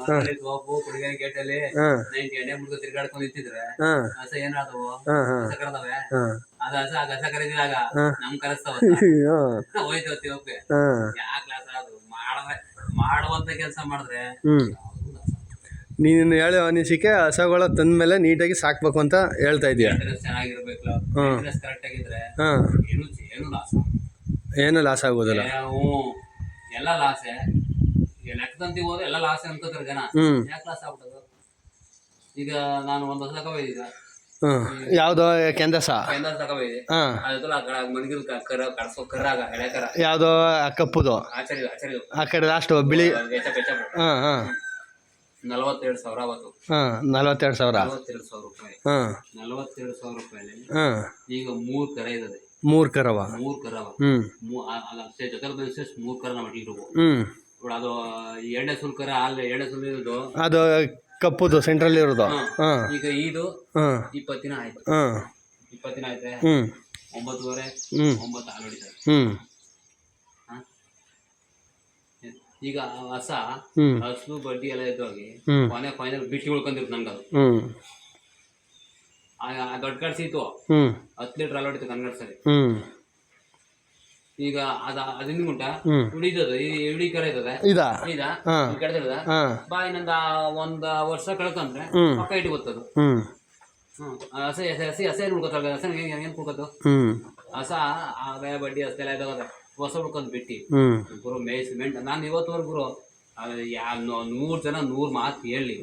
Soap ಕುಡಿಗೆ ಗೇಟಲ್ಲಿ ಎಣ್ಣೆ ಮುಡ್ಕೊ ತಿರ್ಗಾಡ್ಕೊಂಡು ನಿಂತಿದ್ರೆ ಹಸ ಏನಾದವು ಹಸ ಕರೆದವೆ ಅದ ಹಸ ಹಸ ಕರೀದಿದಾಗ ನಮ್ ಕರೆಸ್ತಾವ ಹೋಯ್ತವತ್ತಿ ಒಪ್ಪೆ ಯಾ ಕ್ಲಾಸ್ ಅದು ಮಾಡುವಂತ ಕೆಲಸ ಮಾಡಿದ್ರೆ ನೀನು ಹೇಳೋ ಅನಿಸಿಕೆ ಹಸಗಳ ತಂದ್ಮೇಲೆ ನೀಟಾಗಿ ಸಾಕ್ಬೇಕು ಅಂತ ಹೇಳ್ತಾ ಇದೀಯ. ಚೆನ್ನಾಗಿರ್ಬೇಕು, ಕರೆಕ್ಟ್ ಆಗಿದ್ರೆ ಏನು ಲಾಸ್ ಏನು ಲಾಸ್ ಆಗೋದಿಲ್ಲ. ಎಲ್ಲ ಲಾಸೆ ಲೆಕ್ಕದಂತಿ ಹೋದ್ರೆ ಎಲ್ಲ ಲಾಸ್ ಅನ್ಕೋತಾರೆ ಜನ. ಯಾಕೆ ಲಾಸ್ ಆಗ್ಬಿಟ್ಟದು? ಈಗ ನಾನು ಒಂದು ಹೊಸ ತಗೋಬೇಕೀಗ. ಯಾವ್ದು ಕೆಂದಸ ತಗೋಬೇಡಿ ಮಣಗಿಲ್ ಕರ್ರಾಗ ಎಳೆ ಕರ ಯಾವ್ದು ಕಪ್ಪುದು ಆ ಕಡೆ ಲಾಸ್ಟ್ ಬಿಳಿ 42,000 ಅವತ್ತು. 42,000 ರೂಪಾಯಿ. 42,000 ರೂಪಾಯಿ ಈಗ 3 ಕರ ಇದ್ದದೆ. 3 ಕರವ ಜೊತೆ 3 ಕರ ಮಟ್ಟಿರು. ಅದು ಎರಡನೇ ಸುಲ್ಕರ ಅಲ್ಲಿ ಎರಡನೇ ಸುಲ್ ಇರೋದು ಅದು ಕಪ್ಪುದು ಸೆಂಟ್ರಲ್ಲಿ ಇರೋದು. ಈಗ ಇದು 20 ದಿನ ಆಯ್ತು. 20 ದಿನ ಆಯ್ತೆ. 9:30 9 ಹಾಲು ಹೊಡಿತಾರೆ. ಈಗ ಹಸ ಹಸು ಬಡ್ಡಿ ಎಲ್ಲ ಇದ್ದೋಗಿ ಕೊನೆ ಫೈನಲ್ ಬಿಟ್ಟು ಉಳ್ಕೊಂಡಿರ್ತು ನಂಗೆ. ಅದು ದೊಡ್ಡ ಕಡ್ಸಿತ್ತು 10 ಲೀಟರ್ ಹಾಲು ಹೊಡಿತು ಕನ್ಗಡ್ಸರಿ. ಈಗ ಅದಿಂದ ಗುಂಟ ಉಳಿದದು ಇಡೀ ಕರ ಇರ್ತದೆ ಕೆಡ್ದಿರದ ಬಾ ಇನ್ನೊಂದ ಒಂದ್ ವರ್ಷ ಕಳ್ಕೊಂಡ್ರೆ ಪಕ್ಕ ಇಟ್ಟು ಗೊತ್ತದು. ಹಸ ಹಸಿ ಹಸ ಏನ್ ಉಳ್ಕೊತಾಳ ಹಸ ಏನ್ ಕುಡ್ಕೋದು ಹಸ ಆದಾಯ ಬಡ್ಡಿ ಹಸ ಎಲ್ಲ ಇದಾಗದ ಹೊಸ ಉಳ್ಕೊಂಡ್ ಬಿಟ್ಟಿ ಗುರು ಮೇಯ್ಸ್ಮೆಂಟ್. ನಾನು ಇವತ್ತುವರೆಗೂ ಗುರು 100 ಜನ 100 ಮಾತು ಹೇಳಿ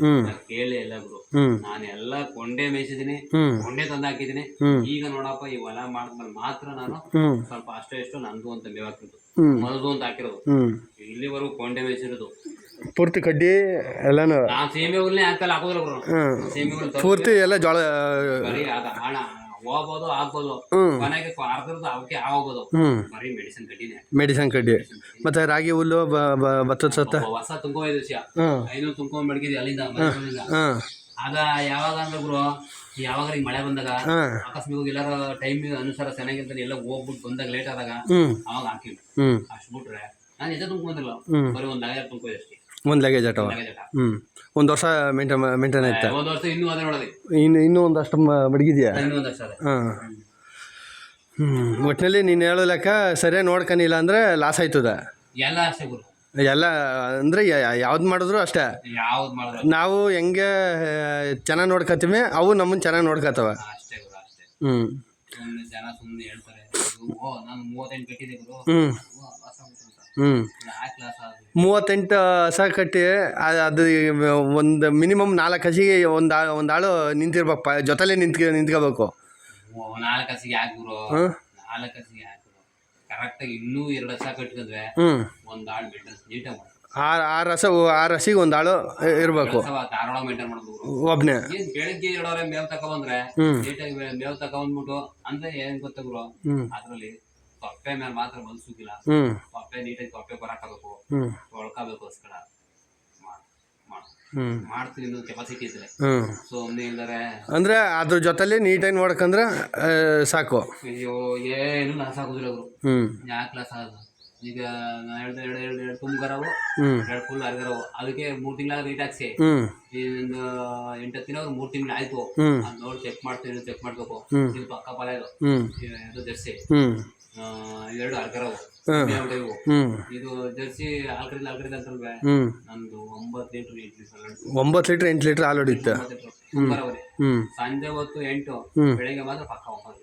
ಕೇಳಿ ಎಲ್ಲ ಗುರು. ನಾನೆಲ್ಲ ಕೊಂಡೆ ಮೇಯಿಸಿದೀನಿ, ಕೊಂಡೆ ತಂದು ಹಾಕಿದೀನಿ. ಈಗ ನೋಡಪ್ಪ ಈ ಹೊಲ ಮಾಡಿದ್ಮೇಲೆ ಮಾತ್ರ ನಾನು ಸ್ವಲ್ಪ ಅಷ್ಟೋ ಎಷ್ಟೋ ನಂದು ಅಂತ ಮೇವ್ ಹಾಕಿದ್ದು ಮಲ್ದು ಅಂತ ಹಾಕಿರೋದು. ಇಲ್ಲಿವರೆಗೂ ಕೊಂಡೆ ಮೇಯಿಸಿರೋದು ಪೂರ್ತಿ ಕಡ್ಡಿ ಎಲ್ಲಾನು. ನಾನು ಸೇಮೆ ಹುಲ್ನೇ ಹಾಕಲ್ಲ ಹಾಕೋದಿಲ್ಲ ಗುರು. ಸೇಮೆ ಹುಲ್ ಪೂರ್ತಿ ಎಲ್ಲ ಜೋಳ ಬರೀ ಹಣ ಹೋಗ್ಬೋದು ಆಗ್ಬೋದು ಮನೆಗೆ ಅರ್ಧದ ಅವಕ್ಕೆ ಆಗೋದು ಬರೀ ಮೆಡಿಸಿನ್ ಕಡ್ಡಿ. ಮತ್ತೆ ರಾಗಿ ಹುಲ್ಲು ಭತ್ತದ ಸತ್ತ ಹೊಸ ತುಂಬ್ಕೊಂಡ್ ವಿಷಯ 500 ತುಂಬ್ಕೊಂಡ್ ಮಡಗಿದ್ವಿ ಅಲ್ಲಿಂದ. ಆಗ ಯಾವಾಗ ಅಂದ್ರೆ ಗುರು ಯಾವಾಗ ಈಗ ಮಳೆ ಬಂದಾಗ ಅಕಸ್ಮಾತ್ ಎಲ್ಲಾರ ಟೈಮ್ ಅನುಸಾರ ಚೆನ್ನಾಗಿರ್ತಾನೆ ಎಲ್ಲ ಹೋಗ್ಬಿಟ್ಟು ಬಂದಾಗ ಲೇಟ್ ಆದಾಗ ಅವಾಗ ಹಾಕಿವಿ. ಅಷ್ಟು ಬಿಟ್ರೆ ನಾನು ಎಷ್ಟೇ ತುಂಬ್ಕೊಂಡಿಲ್ಲ, ಬರೀ ಒಂದು ಲಗೇಜ್ ತುಂಬ್ಕೋದು ಅಷ್ಟೇ. ಒಂದು ಲಗೇಜ್ ಆಟವ ಒಂದು ವರ್ಷ ಮೇಂಟೈನ್ ಆಯ್ತಾ? ಒಂದು ವರ್ಷ ಇನ್ನೂ ಅದೇ ನೋಡೋದು. ಇನ್ನೂ ಒಂದಷ್ಟು ಮಡಗಿದ್ಯಾ? ಇನ್ನೂ ಒಂದಷ್ಟು ಅದೇ. ಒಟ್ಟಿನಲ್ಲಿ ನೀನು ಹೇಳೋ ಲೆಕ್ಕ ಸರಿಯಾಗಿ ನೋಡ್ಕೊಂಡಿಲ್ಲ ಅಂದರೆ ಲಾಸ್ ಆಯ್ತದ. ಎಲ್ಲ ಅಷ್ಟೇ ಗುರು, ಎಲ್ಲ ಅಂದರೆ ಯಾವ್ದು ಮಾಡಿದ್ರು ಅಷ್ಟೇ. ಯಾವ್ದು ಮಾಡಿದ್ರು ನಾವು ಹೆಂಗೆ ಚೆನ್ನಾಗಿ ನೋಡ್ಕೊತೀವಿ ಅವು ನಮ್ಮನ್ನು ಚೆನ್ನಾಗಿ ನೋಡ್ಕೊತವ ಅಷ್ಟೇ ಗುರು ಅಷ್ಟೇ. ಜನ ಸುಮ್ಮನೆ ಹೇಳ್ತಾರೆ ನಾನು 38 ಕಟ್ಟಿದೆ ಗುರು. 38 ಹಸ ಕಟ್ಟಿ ಅದು ಒಂದು ಮಿನಿಮಮ್ 4 ಹಸಿಗೆ ಒಂದು ಆಳು ನಿಂತಿರ್ಬೇಕು, ಜೊತೆಲೇ ನಿಂತ್ಕೋಬೇಕು. 4 ಹಸಿಗೆ ಯಾಕೆ ಗುರು? 4 ಹಸಿಗೆ ಯಾಕೆ ಗುರು? ಕರೆಕ್ಟಾಗಿ ಇನ್ನೂ 2 ಹಸ ಕಟ್ಕೊಂಡ್ರೆ ಒಂದು ಆಳು ಮೇಂಟೆನ್ಸ್ ನೀಟಾಗಿ ಮಾಡೋದು. 6 ಹಸಿಗೆ ಒಂದು ಆಳು ಇರಬೇಕು. ಧಾರವಾಡ ಮೇಂಟೈನ್ ಮಾಡೋದು ಒಬ್ಬನೇ. ಬೆಳಗ್ಗೆ 7 ಮೇವ್ ತಗೊಂಡ್ರೆ ನೀಟಾಗಿ ಮೇವ್ ತಗೊಂಡ್ಬಿಟ್ಟು ಅಂದ್ರೆ ಏನ್ ಗೊತ್ತ ಗುರು, ಅದ್ರಲ್ಲಿ ತೊಪ್ಪೆ ಮೇಲೆ ಮಾತ್ರ ಮನ್ಸುಗಿಲ್ಲ. ತೊಪ್ಪೆ ನೀಟಾಗಿ ತೊಪ್ಪೆ ಬರಕಾಗಬೇಕು, ತೊಳ್ಕೋಬೇಕು. ಅಸ್ಕರ ಮಾಡ್ತೀನಿ ಇನ್ನೊಂದು ಕೆಪಾಸಿಟಿ ಇದ್ರೆ. ಸೊ ಇಲ್ಲದ್ರೆ ಅಂದ್ರೆ ಅದ್ರ ಜೊತೆಲಿ ನೀಟಾಗಿ ನೋಡ್ಕಂದ್ರೆ ಸಾಕು. ಅಯ್ಯೋ ಏನು ಲಾಸ್ ಆಗೋದಿಲ್ಲ ಗುರು. ಯಾಕೆ ಲಾಸ್ ಆಗೋದು? ಈಗ ಎರಡು ತುಂಬಗರವು 2 ಫುಲ್ ಅರ್ಗರವು ಅದಕ್ಕೆ 3 ತಿಂಗಳ ರೀಟ್ ಹಾಕ್ಸಿ ಒಂದು 8 ದಿನ 3 ತಿಂಗಳು ಆಯ್ತು. ಅದ್ ನೋಡಿ ಚೆಕ್ ಮಾಡ್ತೀನಿ, ಚೆಕ್ ಮಾಡ್ಬೇಕು. ಇದು ಪಕ್ಕ ಪಾಲ ಇದು ಜರ್ಸಿ 2 ಅರ್ಗರವು ಇದು ಜರ್ಸಿ ಆಲ್ಕರಿಲ್ಲ ಅಂತಲ್ವೇ. ನಂದು 9 ಲೀಟರ್ 8 ಲೀಟರ್ ಹಾಲು ಹೊಡಿಯುತ್ತೆ. ಸಂಜೆ ಹೊತ್ತು 8, ಬೆಳಗ್ಗೆ ಮಾತ್ರ ಪಕ್ಕ ಹೋಗೋದು.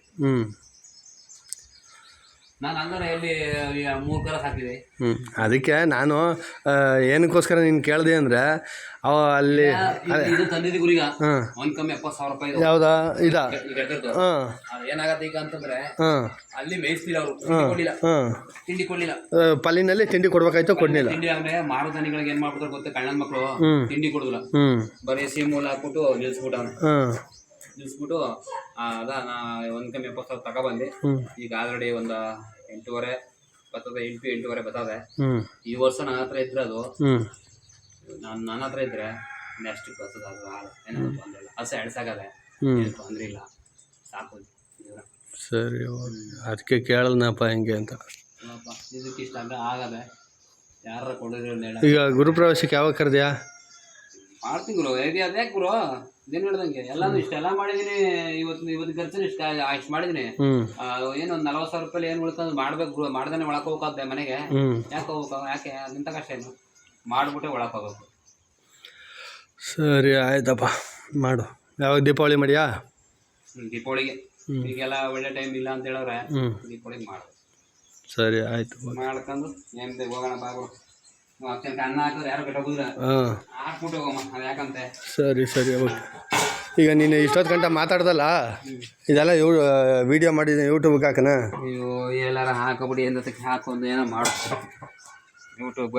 ನಾನು ಹಂಗಾರೆ ಎಲ್ಲಿ 3 ಕರ ಸಾಕಿದೆ. ಅದಕ್ಕೆ ನಾನು ಏನಕ್ಕೋಸ್ಕರ ನೀನು ಕೇಳಿದೆ ಅಂದರೆ ಅಲ್ಲಿ ಇದು ತಂದಿದ್ದೆ ಗುರಿಗ ಒಂದು ಕಮ್ಮಿ 70,000 ರೂಪಾಯಿ. ಯಾವ್ದಾ ಇದಾ? ಏನಾಗತ್ತೆ ಈಗ ಅಂತಂದ್ರೆ ಅಲ್ಲಿ ಮೇಯಿಸ್ತಿಲ್ಲ ಅವರು, ತಿಂಡಿ ಕೊಡ್ಲಿಲ್ಲ. ಪಲ್ಲಿನಲ್ಲಿ ತಿಂಡಿ ಕೊಡ್ಬೇಕಾಯ್ತು, ಕೊಡ್ಲಿಲ್ಲ. ತಿಂಡಿ ಅಂದ್ರೆ ಮಾರುದಾನಿಗಳಿಗೆ ಏನ್ ಮಾಡ್ಬಿಡ್ತಾರೆ ಗೊತ್ತ, ಕಳ್ಳನ ಮಕ್ಕಳು ತಿಂಡಿ ಕೊಡುದಿಲ್ಲ. ಬರೀ ಸೀಮೂಲ ಹಾಕ್ಬಿಟ್ಟು ನಿಲ್ಸ್ಬಿಟ್ಟು ಅದ ನಾ ಒಂದು ಕಮ್ಮಿ 70,000 ತಗೊಬಂದು ಈಗ ಆಲ್ರೆಡಿ ಒಂದು 8.5 ಬರ್ತದೆ. 8.5 ಬರ್ತದೆ. ಈ ವರ್ಷ ನನ್ನ ಹತ್ರ ಇದ್ರೆ ಅದು ನನ್ನ ಹತ್ರ ಇದ್ರೆ ನೆಕ್ಸ್ಟ್ ಬರ್ತದೆ. ಅದು ಹಾಲು ಏನೋ ತೊಂದರೆ ಇಲ್ಲ. ಹಸ ಎಡ್ಸಾಗದೆ ಏನು ತೊಂದರೆ ಇಲ್ಲ, ಸಾಕು. ಸರಿ, ಅದಕ್ಕೆ ಕೇಳಲ್ನಪ್ಪ ಹೆಂಗೆ ಅಂತ. ಇದಕ್ಕೆ ಇಷ್ಟ ಆಗದೆ ಯಾರ ಕೊಡೋದು. ಈಗ ಗುರುಪ್ರವೇಶಕ್ಕೆ ಯಾವಾಗ ಕರೆದ್ಯಾ? ಮಾಡ್ತೀನಿ ಗುರು ಅದ್ಯಾಕೆ ಗುರು ಇದೇನು ಹೇಳ್ದಂಗೆ ಎಲ್ಲಾನು ಇಷ್ಟೆಲ್ಲ ಮಾಡಿದೀನಿ. ಇವತ್ತು ಖರ್ಚು ಇಷ್ಟು ಮಾಡಿದೀನಿ. ಏನು ಒಂದು 40,000 ರೂಪಾಯಿ ಏನು ಉಳ್ಕೊಂಡು ಮಾಡ್ಬೇಕು ಗುರು. ಮಾಡ್ದೇನೆ ಒಳಕ್ ಹೋಗ್ದೆ ಮನೆಗೆ. ಯಾಕೆ ಹೋಗ್ಬೇಕು? ಯಾಕೆ ನಿಂತ ಕಷ್ಟ ಏನು ಮಾಡ್ಬಿಟ್ಟೆ ಒಳಕ್ ಹೋಗ್ಬೇಕು. ಸರಿ ಆಯ್ತಪ್ಪ ಮಾಡು. ಯಾವಾಗ ದೀಪಾವಳಿ ಮಾಡಿಯಾ? ದೀಪಾವಳಿಗೆ ಈಗೆಲ್ಲ ಒಳ್ಳೆ ಟೈಮ್ ಇಲ್ಲ ಅಂತ ಹೇಳವ್ರೆ. ದೀಪಾವಳಿಗೆ ಮಾಡು. ಸರಿ ಆಯ್ತು ಮಾಡ್ಕೊಂಡು ಏನಿದೆ ಹೋಗೋಣ ಬಾಬು. ಅನ್ನ ಹಾಕಿದ್ರೆ ಯಾರು ಕಟ್ಟೋಗುದ್ರ ಹಾಕ್ಬಿಟ್ಟು ಹೋಗಮ್ಮ. ಅದು ಯಾಕಂತೆ. ಸರಿ ಸರಿ ಓಕೆ. ಈಗ ನೀನು ಇಷ್ಟೊತ್ತು ಗಂಟೆ ಮಾತಾಡ್ದಲ್ಲ, ಇದೆಲ್ಲ ವಿಡಿಯೋ ಮಾಡಿದ್ದೀನಿ ಯೂಟ್ಯೂಬ್ಗೆ ಹಾಕನಾ? ಅಯ್ಯೋ ಎಲ್ಲಾರ ಹಾಕಬಿಡಿ ಎಂದಕ್ಕೆ ಹಾಕೊಂಡು ಏನೋ ಮಾಡು ಯೂಟ್ಯೂಬ್